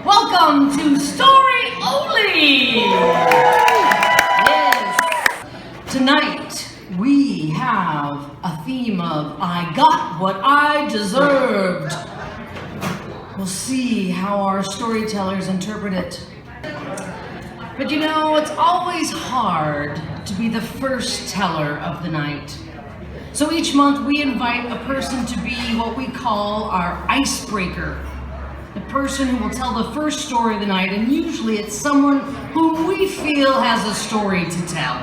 Welcome to StoryOly! Yes. Tonight we have a theme of I got what I deserved. We'll see how our storytellers interpret it. But you know, it's always hard to be the first teller of the night. So each month we invite a person to be what we call our icebreaker. The person who will tell the first story of the night, and usually it's someone whom we feel has a story to tell.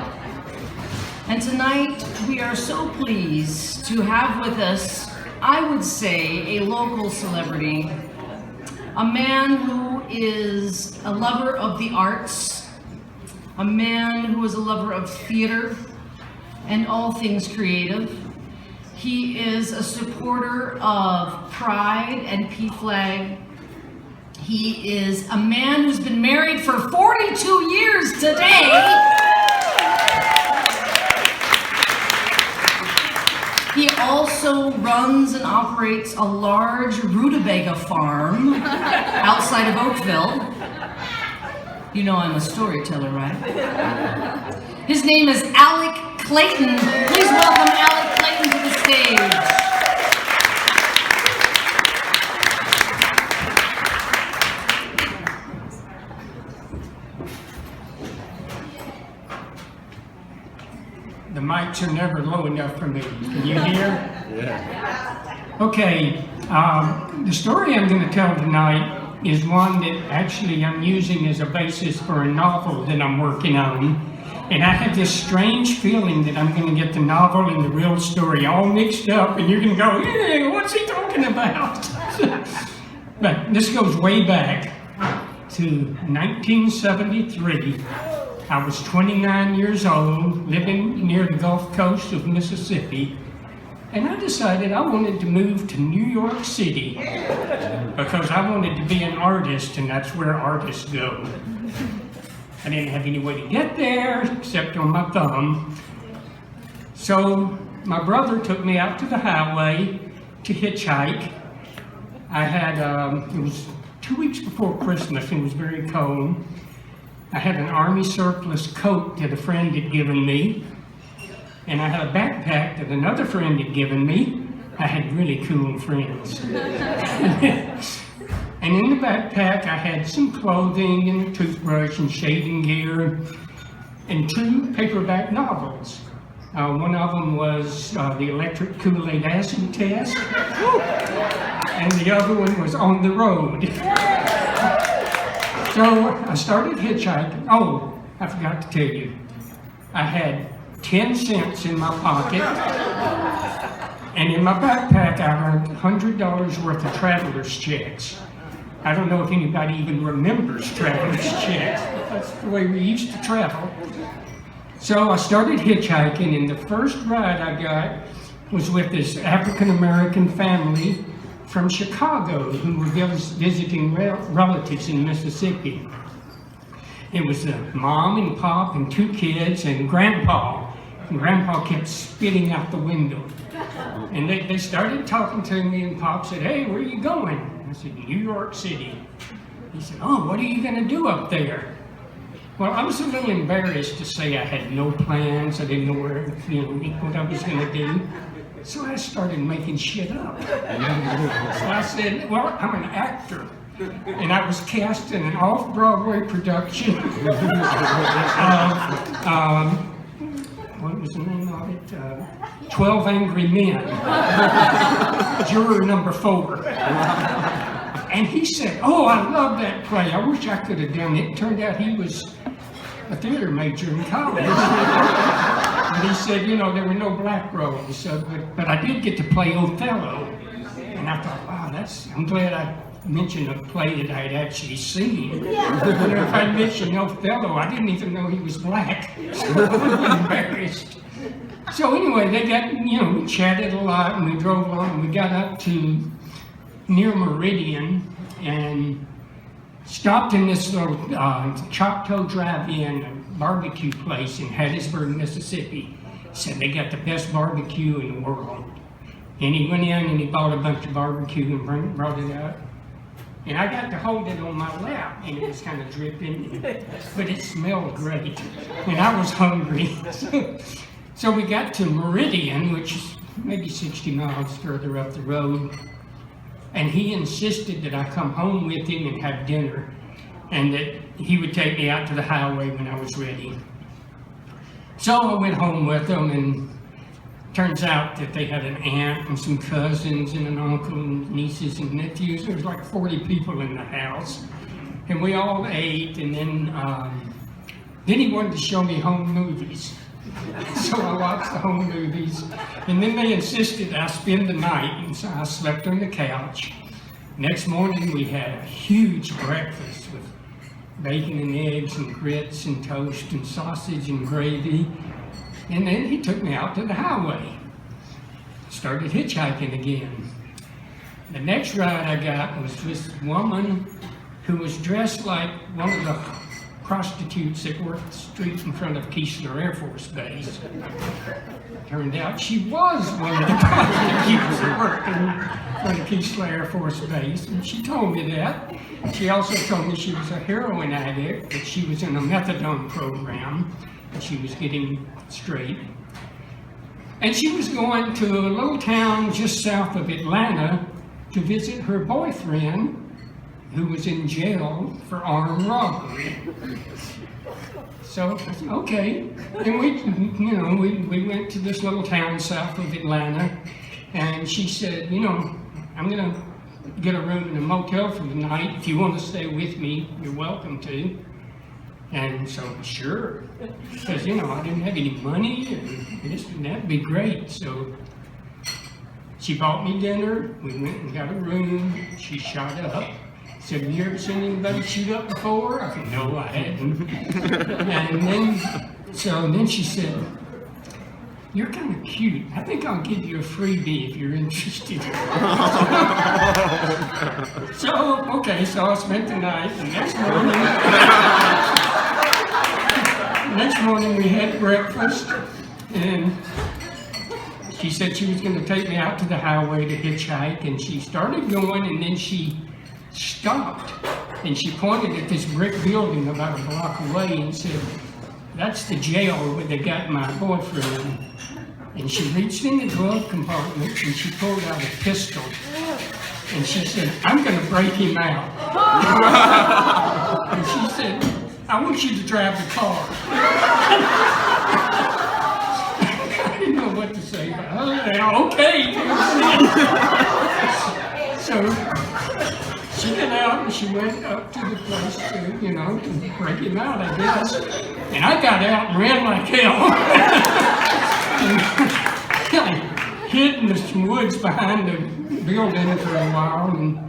And tonight we are so pleased to have with us, I would say, a local celebrity, a man who is a lover of the arts, a man who is a lover of theater and all things creative. He is a supporter of Pride and PFLAG. He is a man who's been married for 42 years today. He also runs and operates a large rutabaga farm outside of Oakville. You know I'm a storyteller, right? His name is Alec Clayton. Please welcome Alec Clayton to the stage. The mics are never low enough for me. Can you hear? Yeah. Okay, the story I'm going to tell tonight is one that actually I'm using as a basis for a novel that I'm working on. And I have this strange feeling that I'm going to get the novel and the real story all mixed up, and you're going to go, hey, what's he talking about? But this goes way back to 1973. I was 29 years old, living near the Gulf Coast of Mississippi, and I decided I wanted to move to New York City because I wanted to be an artist, and that's where artists go. I didn't have any way to get there except on my thumb. So my brother took me out to the highway to hitchhike. I had, it was 2 weeks before Christmas, and it was very cold. I had an Army surplus coat that a friend had given me, and I had a backpack that another friend had given me. I had really cool friends. And in the backpack I had some clothing and a toothbrush and shaving gear and 2 paperback novels. One of them was The Electric Kool-Aid Acid Test, and the other one was On the Road. So I started hitchhiking. Oh, I forgot to tell you. I had 10 cents in my pocket, and in my backpack I earned $100 worth of traveler's checks. I don't know if anybody even remembers traveler's checks, but that's the way we used to travel. So I started hitchhiking, and the first ride I got was with this African-American family from Chicago who were visiting relatives in Mississippi. It was a mom and pop and 2 kids and grandpa. And grandpa kept spitting out the window. And they started talking to me, and Pop said, hey, where are you going? I said, New York City. He said, oh, what are you going to do up there? Well, I was a little embarrassed to say I had no plans. I didn't know what I was going to do. So I started making shit up. So I said, well, I'm an actor. And I was cast in an off-Broadway production what was the name of it? 12 Angry Men. Juror number 4. And he said, oh, I love that play. I wish I could have done it. It turned out he was a theater major in college. And he said, you know, there were no black roles, but I did get to play Othello. And I thought, wow, I'm glad I mentioned a play that I had actually seen. If I mentioned Othello, I didn't even know he was black. So I was embarrassed. So anyway, we chatted a lot, and we drove along, and we got up to near Meridian, and stopped in this little Choctaw Drive-In barbecue place in Hattiesburg, Mississippi. He said they got the best barbecue in the world. And he went in and he bought a bunch of barbecue and brought it out. And I got to hold it on my lap, and it was kind of dripping, but it smelled great, and I was hungry. So we got to Meridian, which is maybe 60 miles further up the road, and he insisted that I come home with him and have dinner, and that he would take me out to the highway when I was ready. So I went home with him, and turns out that they had an aunt and some cousins and an uncle and nieces and nephews. There was like 40 people in the house. And we all ate, and then he wanted to show me home movies. So I watched the home movies, and then they insisted I spend the night, and so I slept on the couch. Next morning we had a huge breakfast with bacon and eggs and grits and toast and sausage and gravy. And then he took me out to the highway. Started hitchhiking again. The next ride I got was this woman who was dressed like one of the prostitutes that worked the street in front of Keesler Air Force Base. Turned out she was one of the prostitutes that worked in front of Keesler Air Force Base, and she told me that. She also told me she was a heroin addict, that she was in a methadone program, and she was getting straight. And she was going to a little town just south of Atlanta to visit her boyfriend, who was in jail for armed robbery. So I said, okay. And we went to this little town south of Atlanta, and she said, I'm gonna get a room in a motel for the night. If you want to stay with me, you're welcome to. And so, sure, because, I didn't have any money, and that'd be great. So she bought me dinner, we went and got a room, she shot up. Said, have you ever seen anybody shoot up before? I said, no, I hadn't. And then she said, you're kind of cute. I think I'll give you a freebie if you're interested. So I spent the night. The next morning we had breakfast, and she said she was going to take me out to the highway to hitchhike, and she started going, and then she stopped, and she pointed at this brick building about a block away and said, that's the jail where they got my boyfriend. And she reached in the glove compartment and she pulled out a pistol. And she said, I'm going to break him out. And she said, I want you to drive the car. I didn't know what to say, but okay. So she got out and she went up to the place to, to break him out, I guess. And I got out and ran like hell. I hid in some woods behind the building for a while, and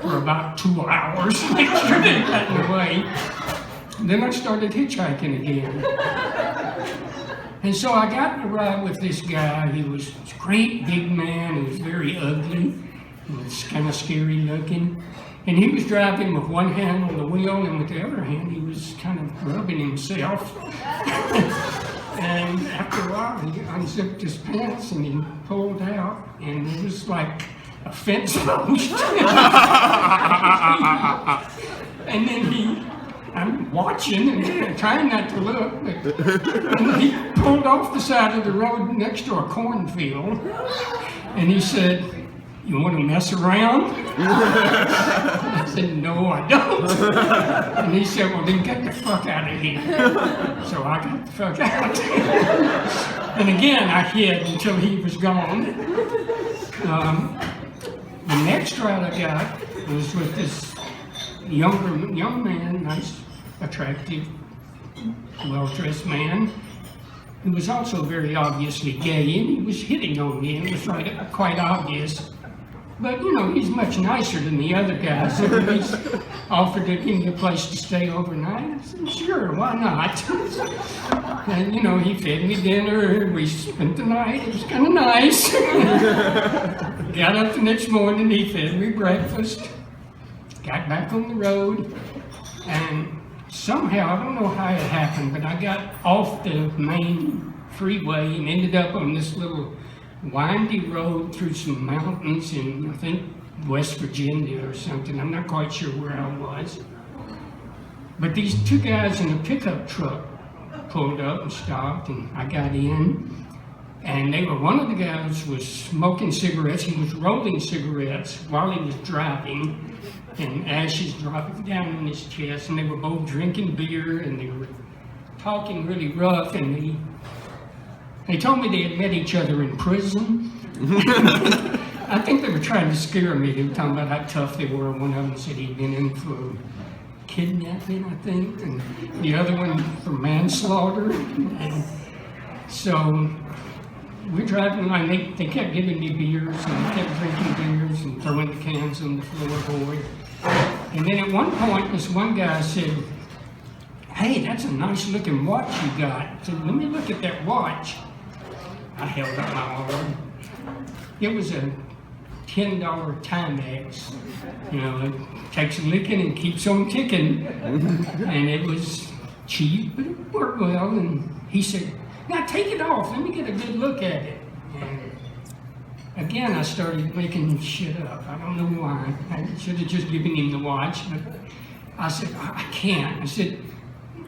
for about 2 hours, make sure they got in the way. Then I started hitchhiking again. And so I got to ride with this guy. He was a great big man. He was very ugly. He was kind of scary looking. And he was driving with one hand on the wheel, and with the other hand, he was kind of rubbing himself. And after a while, he unzipped his pants and he pulled out, and it was like a fence post. And then I'm watching and trying not to look, and he pulled off the side of the road next to a cornfield, and he said, you want to mess around? I said, no, I don't. And he said, well, then get the fuck out of here. So I got the fuck out. And again, I hid until he was gone. The next ride I got was with this young man, nice, attractive, well-dressed man, who was also very obviously gay, and he was hitting on me, and it was quite obvious. But, he's much nicer than the other guys, so he's offered to give me a place to stay overnight. I said, sure, why not? And, he fed me dinner, we spent the night, it was kind of nice. Got up the next morning, he fed me breakfast, got back on the road, and somehow, I don't know how it happened, but I got off the main freeway and ended up on this little windy road through some mountains in, I think, West Virginia or something. I'm not quite sure where I was. But these two guys in a pickup truck pulled up and stopped, and I got in. And one of the guys was smoking cigarettes. He was rolling cigarettes while he was driving, and ashes dropping down in his chest. And they were both drinking beer, and they were talking really rough. And they told me they had met each other in prison. I think they were trying to scare me. They were talking about how tough they were. One of them said he'd been in for kidnapping, I think, and the other one for manslaughter. And so we're driving along. They kept giving me beers, and I kept drinking beers and throwing the cans on the floorboard. And then at one point, this one guy said, "Hey, that's a nice looking watch you got." I said, "Let me look at that watch." I held up my arm. It was a $10 Timex. You know, it takes a licking and keeps on ticking. And it was cheap, but it worked well. And he said, "Now take it off, let me get a good look at it." And again, I started making shit up. I don't know why. I should have just given him the watch, but I said, "I can't." I said,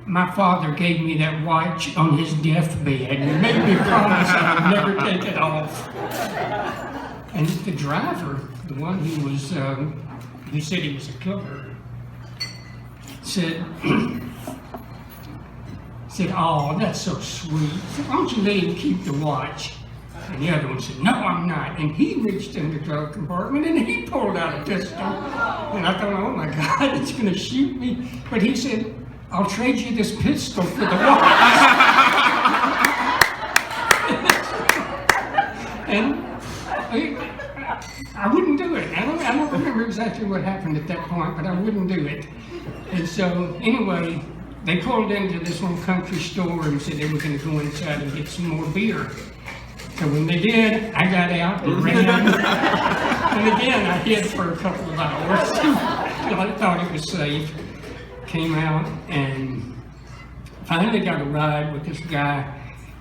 "My father gave me that watch on his deathbed and made me promise I would never take it off." And the driver, the one who said he was a killer, said, "Oh, that's so sweet. Why don't you let him keep the watch?" And the other one said, "No, I'm not." And he reached in the glove compartment and he pulled out a pistol. And I thought, oh my God, it's going to shoot me. But he said, "I'll trade you this pistol for the watch." And I wouldn't do it. I don't remember exactly what happened at that point, but I wouldn't do it. And so anyway, they pulled into this little country store and said they were going to go inside and get some more beer. So when they did, I got out and ran. And again, I hid for a couple of hours until I thought it was safe. Came out and finally got a ride with this guy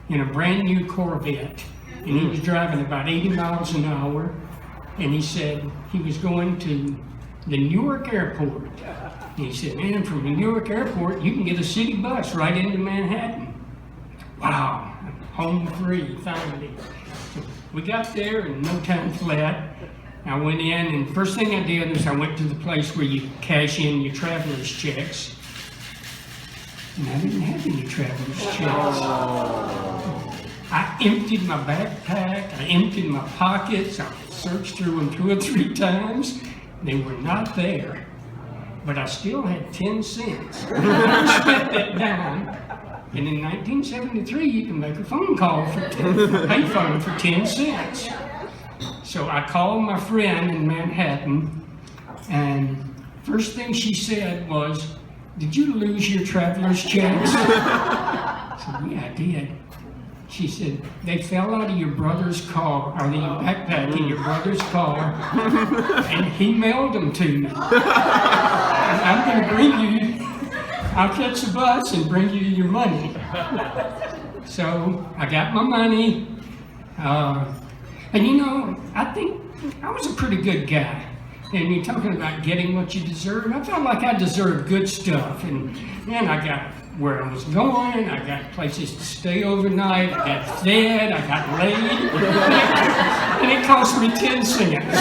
in a brand new Corvette. And he was driving about 80 miles an hour. And he said he was going to the Newark airport. And he said, "Man, from the Newark airport, you can get a city bus right into Manhattan." Wow, home free, finally. So we got there and no time flat. I went in, and first thing I did was I went to the place where you cash in your traveler's checks. And I didn't have any traveler's checks. I emptied my backpack, I emptied my pockets, I searched through them 2 or 3 times. They were not there. But I still had 10 cents. I spent that dime. And in 1973, you can make a phone call for payphone for 10 cents. So I called my friend in Manhattan, and first thing she said was, "Did you lose your traveler's checks?" I said, "Yeah, I did." She said, "They fell out of your brother's car, out of your backpack in your brother's car, and he mailed them to me. And I'm going to bring you, I'll catch the bus and bring you your money." So I got my money, and you know, I think I was a pretty good guy. And you're talking about getting what you deserve. I felt like I deserved good stuff, and then I got where I was going, I got places to stay overnight, I got fed, I got laid, and it cost me 10 cents.